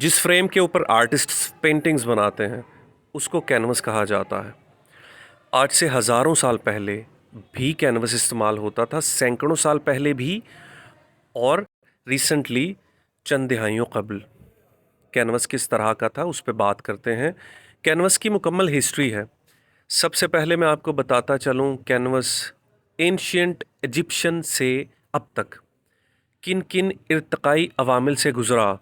जिस फ्रेम के ऊपर आर्टिस्ट्स पेंटिंग्स बनाते हैं उसको कैनवस कहा जाता है। आज से हज़ारों साल पहले भी कैनवस इस्तेमाल होता था, सैकड़ों साल पहले भी, और रिसेंटली चंद दिहाइयों कबल कैनवस किस तरह का था उस पर बात करते हैं। कैनवस की मुकम्मल हिस्ट्री है। सबसे पहले मैं आपको बताता चलूँ कैनवस एंशियंट इजिप्शियन से अब तक किन किन इर्तकाई अवामिल से गुज़रा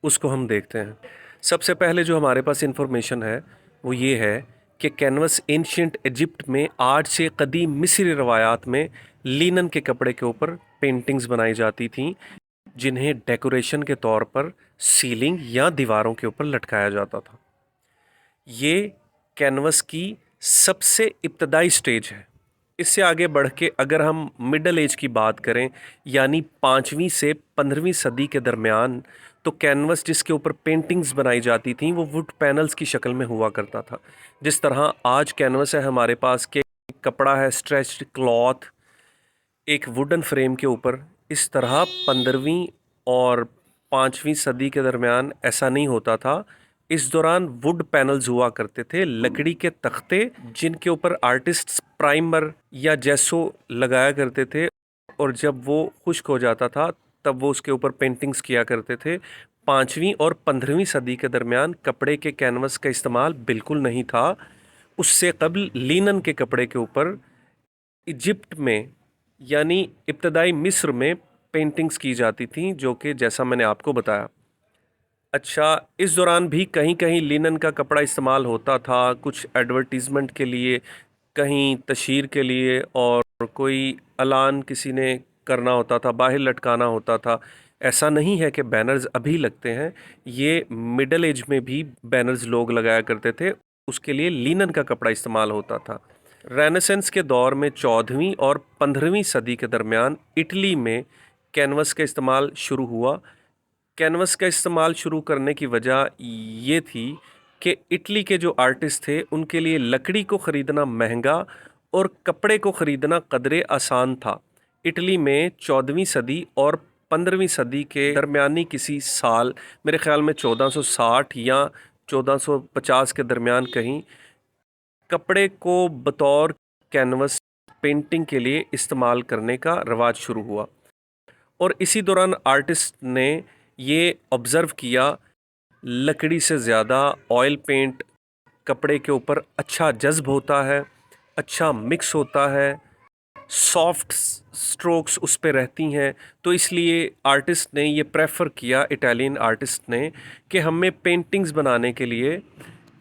उसको हम देखते हैं। सबसे पहले जो हमारे पास इंफॉर्मेशन है वो ये है कि कैनवस एंशियंट इजिप्ट में आज से कदीम मिस्री रवायात में लिनन के कपड़े के ऊपर पेंटिंग्स बनाई जाती थीं, जिन्हें डेकोरेशन के तौर पर सीलिंग या दीवारों के ऊपर लटकाया जाता था। ये कैनवस की सबसे इब्तदाई स्टेज है। इससे आगे बढ़ के अगर हम मिडल एज की बात करें, यानी 5वीं से 15वीं सदी के दरमियान, तो कैनवस जिसके ऊपर पेंटिंग्स बनाई जाती थी वो वुड पैनल्स की शक्ल में हुआ करता था। जिस तरह आज कैनवस है हमारे पास के कपड़ा है स्ट्रेच्ड क्लॉथ एक वुडन फ्रेम के ऊपर, इस तरह 15वीं और 5वीं सदी के दरमियान ऐसा नहीं होता था। इस दौरान वुड पैनल्स हुआ करते थे, लकड़ी के तख्ते जिनके ऊपर आर्टिस्ट्स प्राइमर या जेसो लगाया करते थे, और जब वो खुश्क हो जाता था तब वो उसके ऊपर पेंटिंग्स किया करते थे। 5वीं और 15वीं सदी के दरमियान कपड़े के कैनवस का इस्तेमाल बिल्कुल नहीं था। उससे कबल लिनन के कपड़े के ऊपर इजिप्ट में यानी इब्तदाई मिस्र में पेंटिंग्स की जाती थीं, जो कि जैसा मैंने आपको बताया। अच्छा, इस दौरान भी कहीं कहीं लिनन का कपड़ा इस्तेमाल होता था, कुछ एडवर्टीज़मेंट के लिए, कहीं तशहीर के लिए, और कोई ऐलान किसी ने करना होता था, बाहर लटकाना होता था। ऐसा नहीं है कि बैनर्स अभी लगते हैं, ये मिडल एज में भी बैनर्स लोग लगाया करते थे, उसके लिए लिनन का कपड़ा इस्तेमाल होता था। रेनेसेंस के दौर में 14वीं और 15वीं सदी के दरमियान इटली में कैनवस का इस्तेमाल शुरू हुआ। कैनवस का इस्तेमाल शुरू करने की वजह ये थी कि इटली के जो आर्टिस्ट थे उनके लिए लकड़ी को ख़रीदना महंगा और कपड़े को ख़रीदना कदरे आसान था। इटली में 14वीं सदी और 15वीं सदी के दरमियानी किसी साल, मेरे ख़्याल में 1460 या 1450 के दरमियान कहीं, कपड़े को बतौर कैनवस पेंटिंग के लिए इस्तेमाल करने का रवाज शुरू हुआ। और इसी दौरान आर्टिस्ट ने ये ऑब्ज़र्व किया, लकड़ी से ज़्यादा ऑयल पेंट कपड़े के ऊपर अच्छा जज्ब होता है, अच्छा मिक्स होता है, सॉफ्ट स्ट्रोक्स उस पे रहती हैं। तो इसलिए आर्टिस्ट ने ये प्रेफर किया, इटालियन आर्टिस्ट ने, कि हमें पेंटिंग्स बनाने के लिए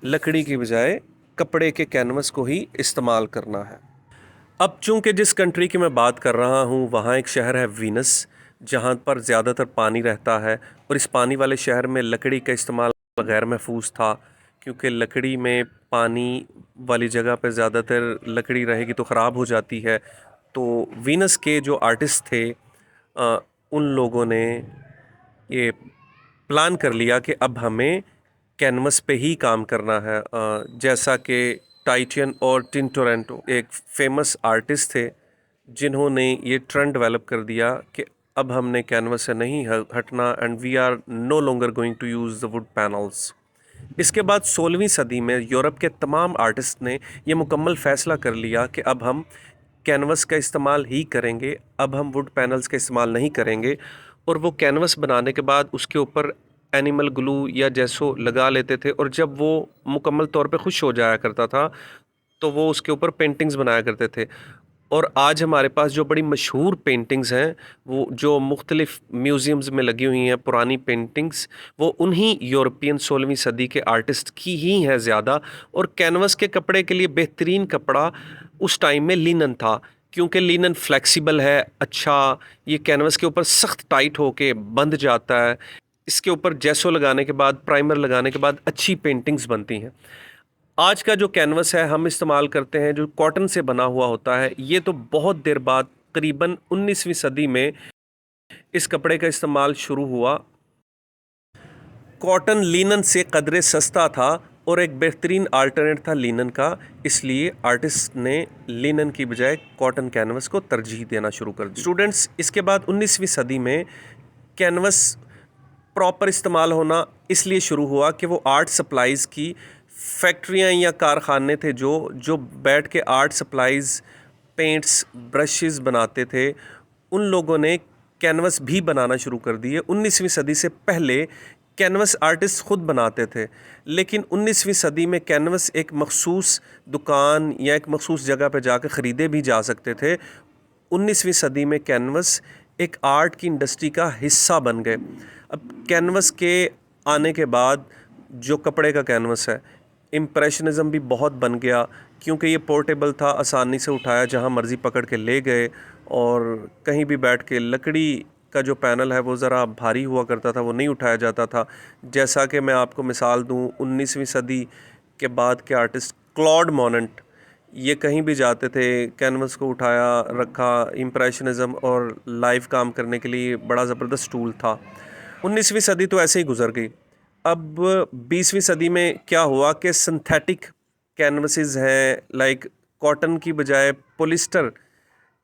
लकड़ी की बजाय कपड़े के कैनवस को ही इस्तेमाल करना है। अब चूंकि जिस कंट्री की मैं बात कर रहा हूँ वहाँ एक शहर है वीनस, जहाँ पर ज़्यादातर पानी रहता है, और इस पानी वाले शहर में लकड़ी का इस्तेमाल गैर महफूज था, क्योंकि लकड़ी में पानी वाली जगह पर ज़्यादातर लकड़ी रहेगी तो ख़राब हो जाती है। तो वीनस के जो आर्टिस्ट थे उन लोगों ने ये प्लान कर लिया कि अब हमें कैनवस पे ही काम करना है। जैसा कि टाइटियन और टिंटोरेंटो एक फेमस आर्टिस्ट थे जिन्होंने ये ट्रेंड डेवलप कर दिया कि अब हमने कैनवस से नहीं हटना, and we are no longer going to use the wood panels. इसके बाद 16वीं सदी में यूरोप के तमाम आर्टिस्ट ने यह मुकम्मल फ़ैसला कर लिया कि अब हम कैनवस का इस्तेमाल ही करेंगे, अब हम वुड पैनल्स का इस्तेमाल नहीं करेंगे। और वो कैनवस बनाने के बाद उसके ऊपर एनिमल ग्लू या जेसो लगा लेते थे, और जब वो मुकम्मल तौर पे खुश हो जाया करता था तो वो उसके ऊपर पेंटिंग्स बनाया करते थे। और आज हमारे पास जो बड़ी मशहूर पेंटिंग्स हैं, वो जो मुख्तलिफ़ म्यूज़ियम्स में लगी हुई हैं पुरानी पेंटिंग्स, वो उन्हीं यूरोपियन 16वीं सदी के आर्टिस्ट की ही हैं ज़्यादा। और कैनवस के कपड़े के लिए बेहतरीन कपड़ा उस टाइम में लिनन था, क्योंकि लिनन फ्लेक्सिबल है, अच्छा, ये कैनवस के ऊपर सख्त टाइट होके बंध जाता है। इसके ऊपर जेसो लगाने के बाद, प्राइमर लगाने के बाद अच्छी पेंटिंग्स बनती हैं। आज का जो कैनवस है हम इस्तेमाल करते हैं जो कॉटन से बना हुआ होता है, ये तो बहुत देर बाद करीबन 19वीं सदी में इस कपड़े का इस्तेमाल शुरू हुआ। कॉटन लिनन से कदरे सस्ता था और एक बेहतरीन अल्टरनेट था लिनन का, इसलिए आर्टिस्ट ने लिनन की बजाय कॉटन कैनवस को तरजीह देना शुरू कर दी। स्टूडेंट्स, इसके बाद 19वीं सदी में कैनवस प्रॉपर इस्तेमाल होना इसलिए शुरू हुआ कि वो आर्ट सप्लाइज़ की फैक्ट्रियाँ या कारखाने थे जो बैठ के आर्ट सप्लाइज़, पेंट्स, ब्रशेज़ बनाते थे। उन लोगों ने कैनवस भी बनाना शुरू कर दिए। 19वीं सदी से पहले कैनवस आर्टिस्ट ख़ुद बनाते थे, लेकिन 19वीं सदी में कैनवस एक मखसूस दुकान या एक मखसूस जगह पे जाकर ख़रीदे भी जा सकते थे। 19वीं सदी में कैनवस एक आर्ट की इंडस्ट्री का हिस्सा बन गए। अब कैनवस के आने के बाद जो कपड़े का कैनवस है, इम्प्रेशनिज़म भी बहुत बन गया, क्योंकि ये पोर्टेबल था, आसानी से उठाया, जहाँ मर्ज़ी पकड़ के ले गए, और कहीं भी बैठ के लकड़ी का जो पैनल है वो ज़रा भारी हुआ करता था, वो नहीं उठाया जाता था। जैसा कि मैं आपको मिसाल दूँ, 19वीं सदी के बाद के आर्टिस्ट क्लॉड मोनेट, ये कहीं भी जाते थे, कैनवस को उठाया, रखा, इम्प्रेशनिज़म और लाइव काम करने के लिए बड़ा ज़बरदस्त टूल था। 19वीं सदी तो ऐसे ही गुजर गई। अब 20वीं सदी में क्या हुआ कि सिंथेटिक कैनवसेस हैं, लाइक कॉटन की बजाय पॉलिस्टर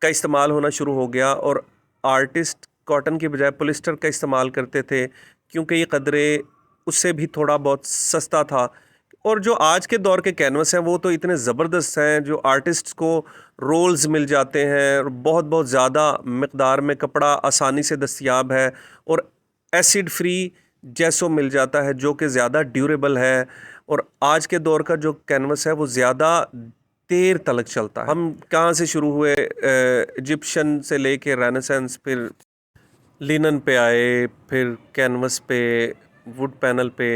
का इस्तेमाल होना शुरू हो गया, और आर्टिस्ट कॉटन की बजाय पॉलिस्टर का इस्तेमाल करते थे, क्योंकि ये कदरे उससे भी थोड़ा बहुत सस्ता था। और जो आज के दौर के कैनवस हैं वो तो इतने ज़बरदस्त हैं, जो आर्टिस्ट्स को रोल्स मिल जाते हैं, और बहुत बहुत ज़्यादा मकदार में कपड़ा आसानी से दस्तयाब है, और एसिड फ्री जैसो मिल जाता है, जो कि ज़्यादा ड्यूरेबल है। और आज के दौर का जो कैनवस है वो ज़्यादा देर तलक चलता है। हम कहाँ से शुरू हुए, इजिप्शियन से लेके रेनेसेंस, फिर लिनन पे आए, फिर कैनवस पे, वुड पैनल पे,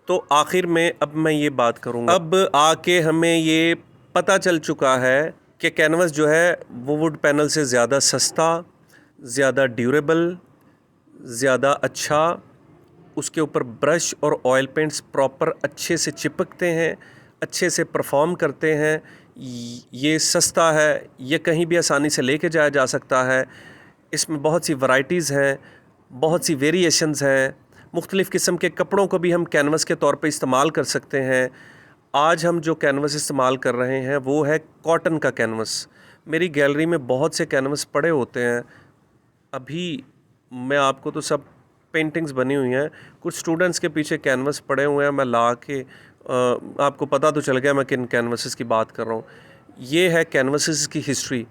तो आखिर में अब मैं ये बात करूँगा। अब आके हमें ये पता चल चुका है कि कैनवस जो है वो वुड पैनल से ज़्यादा सस्ता, ज़्यादा ड्यूरेबल, ज़्यादा अच्छा, उसके ऊपर ब्रश और ऑयल पेंट्स प्रॉपर अच्छे से चिपकते हैं, अच्छे से परफॉर्म करते हैं, ये सस्ता है, ये कहीं भी आसानी से लेके जाया जा सकता है। इसमें बहुत सी वैरायटीज़ हैं, बहुत सी वेरिएशंस हैं, मुख्तलिफ़ किस्म के कपड़ों को भी हम कैनवस के तौर पे इस्तेमाल कर सकते हैं। आज हम जो कैनवस इस्तेमाल कर रहे हैं वो है कॉटन का कैनवस। मेरी गैलरी में बहुत से कैनवस पड़े होते हैं। अभी मैं आपको तो सब पेंटिंग्स बनी हुई हैं, कुछ स्टूडेंट्स के पीछे कैनवस पड़े हुए हैं, मैं ला के आपको पता तो चल गया मैं किन कैनवसेस की बात कर रहा हूँ। ये है कैनवसेस की हिस्ट्री।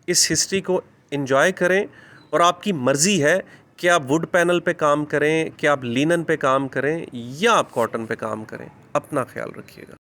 इस हिस्ट्री को एंजॉय करें, और आपकी मर्ज़ी है कि आप वुड पैनल पे काम करें, कि आप लिनन पे काम करें, या आप कॉटन पे काम करें। अपना ख्याल रखिएगा।